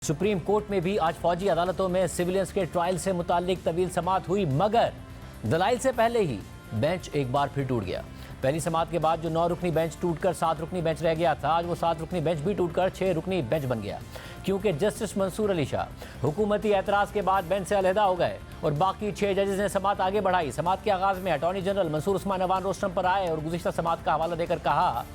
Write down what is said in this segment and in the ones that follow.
Supreme court में भी आज फौजी अदालतों में सिविलियंस के ट्रायल से मुताल्लिक तवील समाअत हुई, मगर दलाइल से पहले ही बेंच एक बार फिर टूट गया। पहली समाअत के बाद जो 9 रुकनी बेंच टूटकर 7 रुकनी बेंच रह गया था, आज वो 7 रुकनी बेंच भी टूटकर 6 रुकनी बेंच बन गया, क्योंकि जस्टिस मंसूर अली शाह हुकूमती एतराज़ के बाद बेंच से अलहदा हो गए और बाकी 6 जजेस ने समाअत आगे बढ़ाई। समाअत के आगाज़ में attorney general Mansoor Usman Awan rostrum पर आए और गुज़िश्ता समाअत का हवाला देकर कहा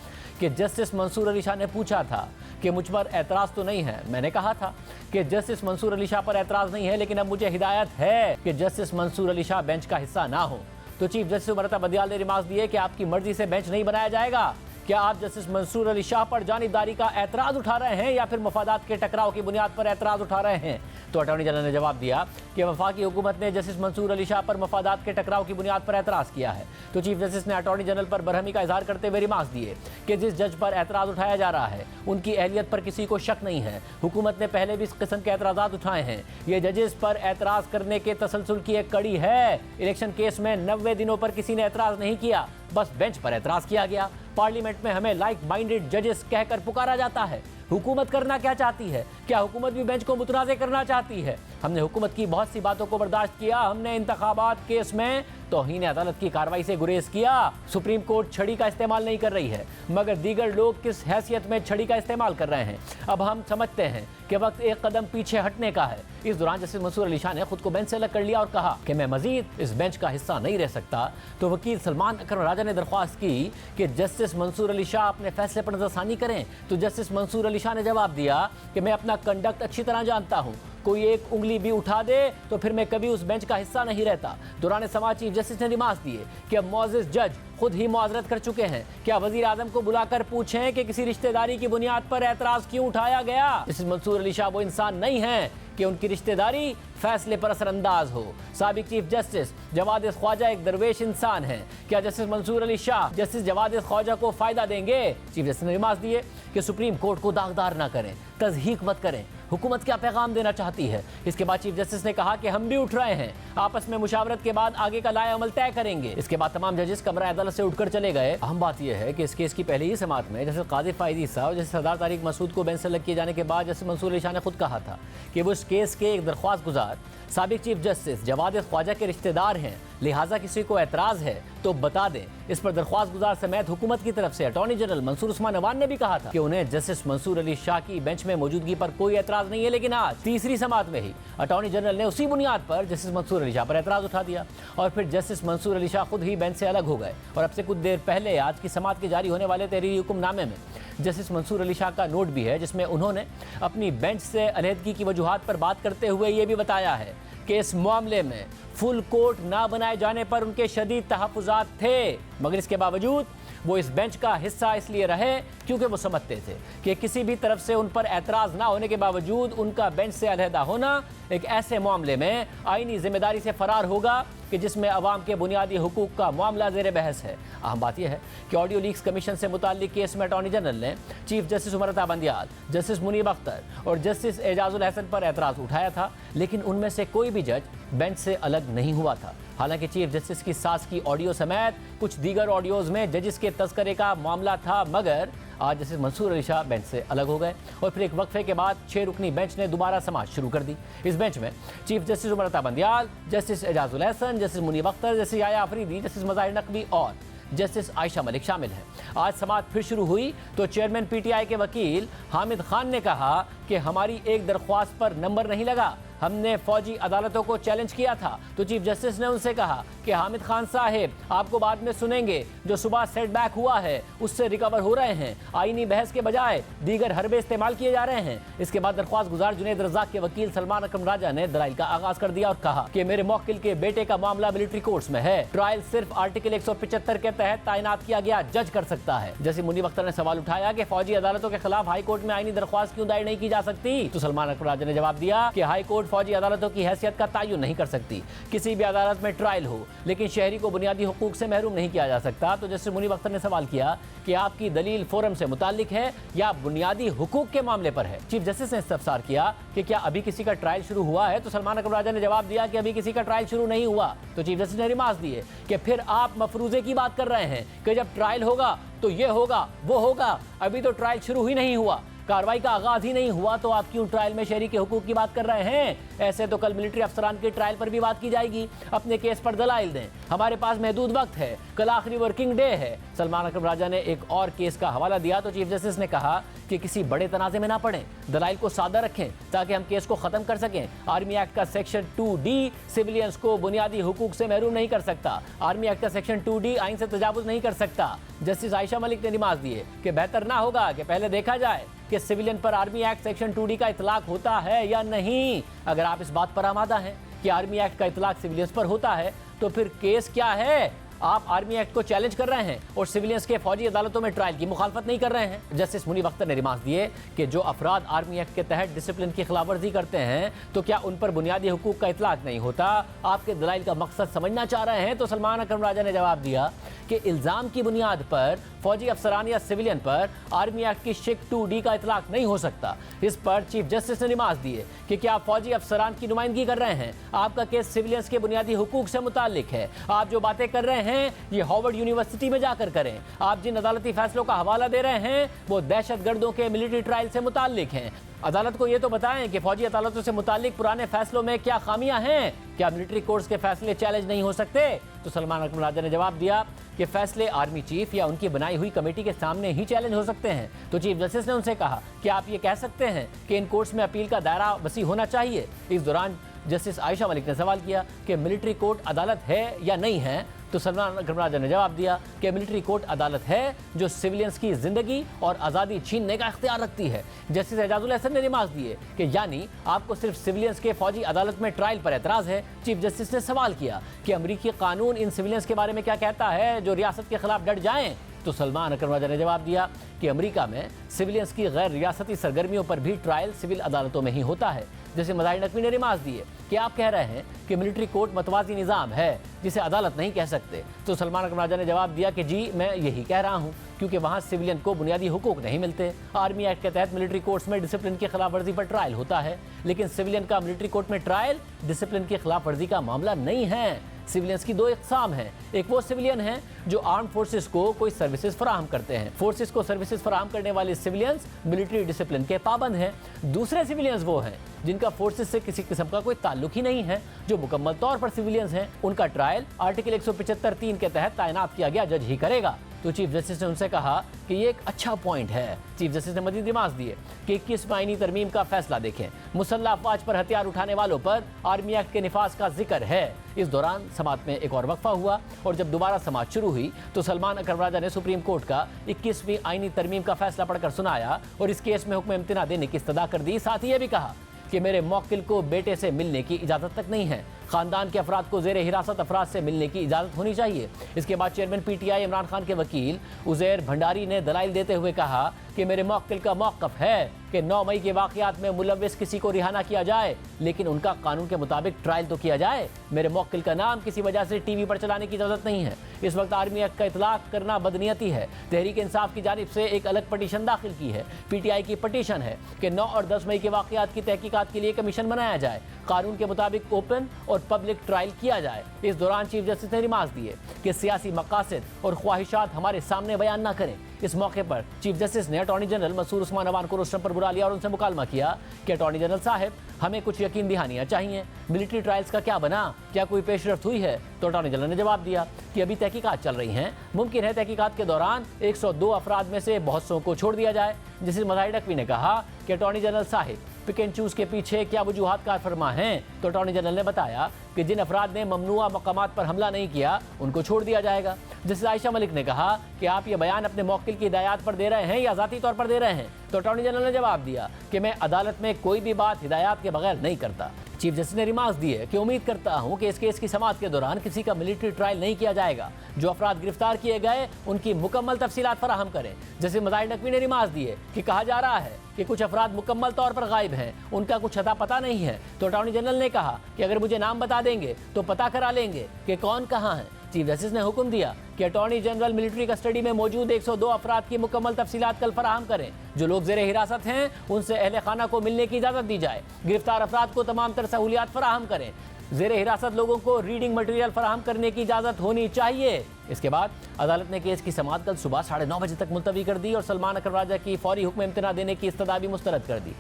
कि जस्टिस मंसूर अली शाह ने पूछा था कि मुझ पर एतराज़ तो नहीं है। मैंने कहा था कि जस्टिस मंसूर अली शाह पर एतराज़ नहीं है, लेकिन अब मुझे हिदायत है कि जस्टिस मंसूर अली शाह बेंच का हिस्सा ना हो। तो चीफ जस्टिस उमरता बंदियाल ने रिमार्क्स दिए कि आपकी मर्जी से बेंच नहीं बनाया जाएगा। क्या आप जस्टिस मंसूर अली शाह पर जानिबदारी का एतराज़ उठा रहे हैं या फिर मफादात के टकराव की बुनियाद पर एतराज़ उठा रहे हैं? तो अटॉर्नी जनरल ने जवाब दिया कि वफाकी हुकूमत ने जस्टिस मंसूर अली शाह पर मफादात के टकराव की बुनियाद पर एतराज़ किया है। तो चीफ जस्टिस ने अटॉर्नी जनरल पर बरहमी का इजहार करते हुए रिमार्क्स दिए कि जिस जज पर एतराज़ उठाया जा रहा है उनकी अहलियत पर किसी को शक नहीं है। हुकूमत ने पहले भी इस किस्म के एतराज़ात उठाए हैं। ये जजेस पर एतराज़ करने के तसलसल की एक कड़ी है। इलेक्शन केस में 90 दिनों पर किसी ने एतराज़ नहीं किया, बस बेंच पर एतराज़ किया गया। पार्लियामेंट में हमें लाइक माइंडेड जजेस कहकर पुकारा जाता है। हुकूमत करना क्या चाहती है? क्या हुकूमत भी बेंच को मुतनाज़ करना चाहती है? हमने हुकूमत की बहुत सी बातों को बर्दाश्त किया। हमने इंतखाबात केस में तौहीन अदालत की कार्रवाई से गुरेज किया। सुप्रीम कोर्ट छड़ी का इस्तेमाल नहीं कर रही है, मगर दीगर लोग किस हैसियत में छड़ी का इस्तेमाल कर रहे हैं। अब हम समझते हैं कि वक्त एक कदम पीछे हटने का है। इस दौरान जस्टिस मंसूर अली शाह ने खुद को बेंच से अलग कर लिया और कहा कि मैं मजीद इस बेंच का हिस्सा नहीं रह सकता। तो वकील सलमान अकरम राजा ने दरख्वास्त की कि जस्टिस मंसूर अली शाह अपने फैसले पर नजरसानी करें। तो जस्टिस मंसूर अली शाह ने जवाब दिया कि मैं अपना कंडक्ट अच्छी तरह जानता हूँ, कोई एक उंगली भी उठा दे तो फिर मैं कभी उस बेंच का हिस्सा नहीं रहता। दौरान समाअत चीफ जस्टिस ने रिमार्क्स दिए कि अब मौजिज़ जज खुद ही मुआज़रत कर चुके हैं। क्या वज़ीर आज़म को बुलाकर पूछें कि किसी रिश्तेदारी की बुनियाद पर एतराज़ क्यों उठाया गया? जस्टिस मंसूर अली शाह वो इंसान नहीं है कि उनकी रिश्तेदारी फैसले पर असरअंदाज हो। साबिक चीफ जस्टिस जवाद ख्वाजा एक दरवेश इंसान है। क्या जस्टिस मंसूर अली शाह जस्टिस जवाद ख्वाजा को फायदा देंगे? चीफ जस्टिस ने रिमार्क्स दिए कि सुप्रीम कोर्ट को दागदार ना करें, तज़हीक मत करें। हुकूमत क्या पैगाम देना चाहती है? इसके बाद चीफ जस्टिस ने कहा कि हम भी उठ रहे हैं, आपस में मुशावरत के बाद आगे का लाए अमल तय करेंगे। इसके बाद तमाम जजेस कमरा अदालत से उठकर चले गए। अहम बात यह है कि इस केस की पहले ही समाअत में जैसे कादिर फायदी साहब जैसे सरदार तारिक मसूद को बेंच से अलग किए जाने के बाद जैसे मंसूर अली शाह ने खुद कहा था कि वो इस केस के एक दरख्वास्त गुजार साबिक चीफ जस्टिस जवाद ख्वाजा के रिश्तेदार हैं, लिहाजा किसी को एतराज़ है तो बता दें। इस पर दरख्वास्त गुजार समेत हुकूमत की तरफ से अटॉर्नी जनरल मंसूर उस्मान अवान ने भी कहा था कि उन्हें जस्टिस मंसूर अली शाह की बेंच में मौजूदगी पर कोई एतराज़ नहीं है। लेकिन आज तीसरी समाअत में ही अटॉर्नी जनरल ने उसी बुनियाद पर जस्टिस मंसूर अली शाह पर एतराज़ उठा दिया और फिर जस्टिस मंसूर अली शाह खुद ही बेंच से अलग हो गए। और अब से कुछ देर पहले आज की समाअत के जारी होने वाले तहरीरी हुक्मनामे में जस्टिस मंसूर अली शाह का नोट भी है, जिसमें उन्होंने अपनी बेंच से अलहदगी की वजूहात पर बात करते हुए ये भी बताया है कि इस मामले में फुल कोर्ट ना बनाए जाने पर उनके शदीद तहफ़्फ़ुज़ात थे, मगर इसके बावजूद वो इस बेंच का हिस्सा इसलिए रहे क्योंकि वो समझते थे कि किसी भी तरफ से उन पर एतराज़ ना होने के बावजूद उनका बेंच से अलहदा होना एक ऐसे मामले में आईनी जिम्मेदारी से फरार होगा कि जिसमें अवाम के बुनियादी हुकूक का मामला ज़ेर बहस है। अहम बात यह है कि ऑडियो लीक्स कमीशन से मुताल्लिक केस में अटॉर्नी जनरल ने chief justice Umar Ata Bandial, justice Munib Akhtar और जस्टिस एजाजुल हसन पर एतराज़ उठाया था, लेकिन उनमें से कोई भी जज बेंच से अलग नहीं हुआ था। हालांकि चीफ जस्टिस की सास की ऑडियो समेत कुछ दीगर ऑडियोज़ में जजिस के तस्करे का मामला था, मगर आज जस्टिस मंसूर अली शाह बेंच से अलग हो गए और फिर एक वक्फे के बाद 6 रुकनी बेंच ने दोबारा समाअत शुरू कर दी। इस बेंच में chief justice Umar Ata Bandial, justice Ijazul Hasan, justice Munib Akhtar, justice Yahya Afridi, justice Mazahar Naqvi और जस्टिस आयशा मलिक शामिल हैं। आज समाअत फिर शुरू हुई तो चेयरमैन पीटीआई के वकील हामिद खान ने कहा कि हमारी एक दरख्वास्त पर नंबर नहीं लगा, हमने फौजी अदालतों को चैलेंज किया था। तो चीफ जस्टिस ने उनसे कहा कि हामिद खान साहिब आपको बाद में सुनेंगे, जो सुबह सेटबैक हुआ है उससे रिकवर हो रहे हैं, आईनी बहस के बजाय दीगर हरबे इस्तेमाल किए जा रहे हैं। इसके बाद दरख्वास्त गुजार जुनैद रज़ाक के वकील सलमान अकरम राजा ने दलाइल का आगाज कर दिया और कहा कि मेरे मौकिल के बेटे का मामला मिलिट्री कोर्ट्स में है, ट्रायल सिर्फ आर्टिकल 175 के तहत तैनात किया गया जज कर सकता है। जैसे मुनीब अख्तर ने सवाल उठाया कि फौजी अदालतों के खिलाफ हाई कोर्ट में आईनी दरख्वास्त क्यों दायर नहीं की जा सकती, तो सलमान अकरम राजा ने जवाब दिया कि हाई कोर्ट फौजी अदालतों की हैसियत का तयन नहीं कर सकती। किसी भी अदालत में ट्रायल हो लेकिन शहरी को बुनियादी हुकूक से महरूम नहीं किया जा सकता। तो जस्टिस मुनीब अख्तर ने सवाल किया कि आपकी दलील फोरम से मुताल्लिक है या बुनियादी हुकूक के मामले पर है। चीफ जस्टिस ने इस्तफसार किया कि क्या अभी किसी का ट्रायल शुरू हुआ है, तो सलमान अकरम राजा ने जवाब दिया कि अभी किसी का ट्रायल शुरू नहीं हुआ। तो चीफ जस्टिस ने रिमार्क्स दिए कि फिर आप मफरूजे की बात कर रहे हैं कि जब ट्रायल होगा तो ये होगा वो होगा, अभी तो ट्रायल शुरू ही नहीं हुआ। कार्रवाई का आगाज ही नहीं हुआ तो आप क्यों ट्रायल में शहरी के हुकूक की बात कर रहे हैं? ऐसे तो कल मिलिट्री अफसरान के ट्रायल पर भी बात की जाएगी। अपने केस पर दलाइल दें, हमारे पास महदूद वक्त है, कल आखिरी वर्किंग डे है। सलमान अकरम राजा ने एक और केस का हवाला दिया तो चीफ जस्टिस ने कहा कि किसी बड़े तनाज़े में ना पड़े, दलाइल को सादा रखें ताकि हम केस को खत्म कर सकें। आर्मी एक्ट का सेक्शन 2D सिविलियंस को बुनियादी हुकूक से महरूम नहीं कर सकता। आर्मी एक्ट का सेक्शन 2D आइन से तजावुज नहीं कर सकता। जस्टिस आयशा मलिक ने निमाज दिए कि बेहतर ना होगा कि पहले देखा जाए कि सिविलियन पर आर्मी एक्ट सेक्शन 2D का इतलाक होता है या नहीं। अगर आप इस बात पर आमादा हैं कि आर्मी एक्ट का इतलाक सिविलियंस पर होता है तो फिर केस क्या है? आप आर्मी एक्ट को चैलेंज कर रहे हैं और सिविलियंस के फौजी अदालतों में ट्रायल की मुखालफत नहीं कर रहे हैं। जस्टिस मुनीब अख्तर ने रिमार्क्स दिए कि जो अफराद आर्मी एक्ट के तहत डिसिप्लिन की खिलाफवर्जी करते हैं तो क्या उन पर बुनियादी हुकूक का इतलाक नहीं होता? आपके दलाइल का मकसद समझना चाह रहे हैं? तो सलमान अकरम राजा ने जवाब दिया कि इल्ज़ाम की बुनियाद पर फौजी अफसरान या सिविलियन पर आर्मी एक्ट की शिक 2D का इतलाक नहीं हो सकता। इस पर चीफ जस्टिस ने निमाज दिए कि क्या आप फौजी अफसरान की नुमाइंदगी कर रहे हैं? आपका केस सिविलियंस के बुनियादी हुकूक से मुताल्लिक है। आप जो बातें कर रहे हैं ये हार्वर्ड यूनिवर्सिटी में जाकर करें। आप जिन अदालती फैसलों का हवाला दे रहे हैं वो दहशतगर्दों के मिलिट्री ट्रायल से मुताल्लिक हैं। अदालत को ये तो बताएं कि फौजी अदालतों से मुताल्लिक पुराने फैसलों में क्या खामियां हैं? क्या मिलिट्री कोर्ट्स के फैसले चैलेंज नहीं हो सकते? तो सलमान अकरम राजा ने जवाब दिया कि फैसले आर्मी चीफ या उनकी बनाई हुई कमेटी के सामने ही चैलेंज हो सकते हैं। तो चीफ जस्टिस ने उनसे कहा कि आप ये कह सकते हैं कि इन कोर्ट्स में अपील का दायरा वसी होना चाहिए। इस दौरान जस्टिस आयशा मलिक ने सवाल किया कि मिलिट्री कोर्ट अदालत है या नहीं है। तो सलमान अकरम राजा ने जवाब दिया कि मिलिट्री कोर्ट अदालत है जो सिविलियंस की जिंदगी और आज़ादी छीनने का इख्तियार रखती है। जस्टिस एजाजुल हसन ने रिमार्क दिए कि यानी आपको सिर्फ सिविलियंस के फौजी अदालत में ट्रायल पर एतराज़ है। चीफ जस्टिस ने सवाल किया कि अमरीकी कानून इन सिविलियंस के बारे में क्या कहता है जो रियासत के खिलाफ डट जाएं। तो सलमान अकरम राजा ने जवाब दिया कि अमेरिका में सिविलियंस की गैर रियासती सरगर्मियों पर भी ट्रायल सिविल अदालतों में ही होता है। जैसे मज़ाहिर नकवी ने रिमार्क दिए कि आप कह रहे हैं कि मिलिट्री कोर्ट मतवाजी निज़ाम है जिसे अदालत नहीं कह सकते। तो सलमान अकरम राजा ने जवाब दिया कि जी मैं यही कह रहा हूँ क्योंकि वहाँ सिविलियन को बुनियादी हुकूक नहीं मिलते। आर्मी एक्ट के तहत मिलिट्री कोर्ट्स में डिसिप्लिन की खिलाफ वर्जी पर ट्रायल होता है, लेकिन सिविलियन का मिलिट्री कोर्ट में ट्रायल डिसिप्लिन की खिलाफ वर्जी का मामला नहीं है। सिविलियंस की दो इकसाम हैं, एक वो सिविलियन हैं जो आर्म फोर्सेस को कोई सर्विसेज फराहम करते हैं। फोर्सेस को सर्विसेज फराहम करने वाले सिविलियंस मिलिट्री डिसिप्लिन के पाबंद हैं। दूसरे सिविलियंस वो हैं जिनका फोर्सेस से किसी किस्म का कोई ताल्लुक ही नहीं है, जो मुकम्मल तौर पर सिविलियंस हैं। उनका ट्रायल आर्टिकल 175(3) के तहत तैनात किया गया जज ही करेगा। तो चीफ जस्टिस ने उनसे कहा कि ये एक अच्छा पॉइंट है। चीफ जस्टिस ने मजीद रिमार्क दिए कि 21 आईनी तरमीम का फैसला देखें। मुसल्लह अफवाज पर हथियार उठाने वालों पर आर्मी एक्ट के निफाज का जिक्र है। इस दौरान समाअत में एक और वक्फा हुआ और जब दोबारा समाअत शुरू हुई तो सलमान अकरम राजा ने सुप्रीम कोर्ट का 21वीं आईनी तरमीम का फैसला पढ़कर सुनाया और इस केस में हुक्म इम्तिना देने की इस्तदा कर दी। साथ ही ये भी कहा कि मेरे मौक्किल को बेटे से मिलने की इजाज़त तक नहीं है। खानदान के अफराद को ज़ेर हिरासत अफराद से मिलने की इजाज़त होनी चाहिए। इसके बाद चेयरमैन PTI इमरान खान के वकील उज़ैर भंडारी ने दलाइल देते हुए कहा कि मेरे मौक्किल का मौक़िफ़ है कि 9 मई के वाक़यात में मुलव्विस किसी को रिहा ना किया जाए, लेकिन उनका कानून के मुताबिक ट्रायल तो किया जाए। मेरे मौक्किल का नाम किसी वजह से TV पर चलाने की इजाज़त नहीं है। इस वक्त आर्मी एक्ट का इतलाक करना बदनीयती है। तहरीक इंसाफ की जानिब से एक अलग पटिशन दाखिल की है। PTI की पटिशन है कि 9 और 10 मई के वाक़यात की तहकीकात के लिए कमीशन बनाया जाए, कानून के मुताबिक ओपन और पब्लिक ट्रायल किया जाए। इस दौरान चीफ जस्टिस ने रिमार्क दिए कि सियासी मकासद और ख्वाहिशात हमारे सामने बयान ना करें। इस मौके पर चीफ जस्टिस ने अटॉर्नी जनरल मसूर उस्मान अवान को रोस्टर पर बुला लिया और उनसे मुकालमा किया कि अटॉर्नी जनरल साहब हमें कुछ यकीन दहानियाँ चाहिए। मिलिट्री ट्रायल्स का क्या बना, क्या कोई पेशरफ्त हुई है? तो अटॉर्नी जनरल ने जवाब दिया कि अभी तहकीकात चल रही हैं, मुमकिन है तहकीकात के दौरान 102 अफराद में से बहुत सौ को छोड़ दिया जाए। जिसे मज़ाहिर नकवी ने कहा कि अटॉर्नी जनरल साहिब पिक एंड चूज़ के पीछे क्या वजूहात कार फरमा हैं? तो अटॉर्नी जनरल ने बताया कि जिन अफराद ने ममनुआ मकामात पर हमला नहीं किया उनको छोड़ दिया जाएगा। जिससे आयशा मलिक ने कहा कि आप ये बयान अपने मौक्किल की हिदायत पर दे रहे हैं या ज़ाती तौर पर दे रहे हैं? तो अटॉर्नी जनरल ने जवाब दिया कि मैं अदालत में कोई भी बात हिदायत के बगैर नहीं करता। चीफ जस्टिस ने रिमार्क दिए कि उम्मीद करता हूं कि इस केस की समाअत के दौरान किसी का मिलिट्री ट्रायल नहीं किया जाएगा। जो अफराद गिरफ्तार किए गए उनकी मुकम्मल तफसीलात फराहम करें। जैसे मज़ाहिर नकवी ने रिमार्क दिए कि कहा जा रहा है कि कुछ अफराद मुकम्मल तौर पर गायब हैं, उनका कुछ अता पता नहीं है। तो अटॉर्नी जनरल ने कहा कि अगर मुझे नाम बता देंगे तो पता करा लेंगे कि कौन कहाँ है। चीफ जस्टिस ने हुक्म दिया कि अटॉर्नी जनरल मिलिट्री कस्टडी में मौजूद 102 अफराद की मुकम्मल तफसीलात कल फराहम करें। जो लोग ज़ेर हिरासत हैं उनसे अहले खाना को मिलने की इजाज़त दी जाए। गिरफ्तार अफराद को तमाम तर सहूलियात फराहम करें। जेरे हिरासत लोगों को रीडिंग मटेरियल फराहम करने की इजाजत होनी चाहिए। इसके बाद अदालत ने केस की समाअत कल सुबह 9:30 बजे तक मुलतवी कर दी और सलमान अकरम राजा की फौरी हुक्म इम्तना देने की इस्तदा भी मुस्तरद कर दी।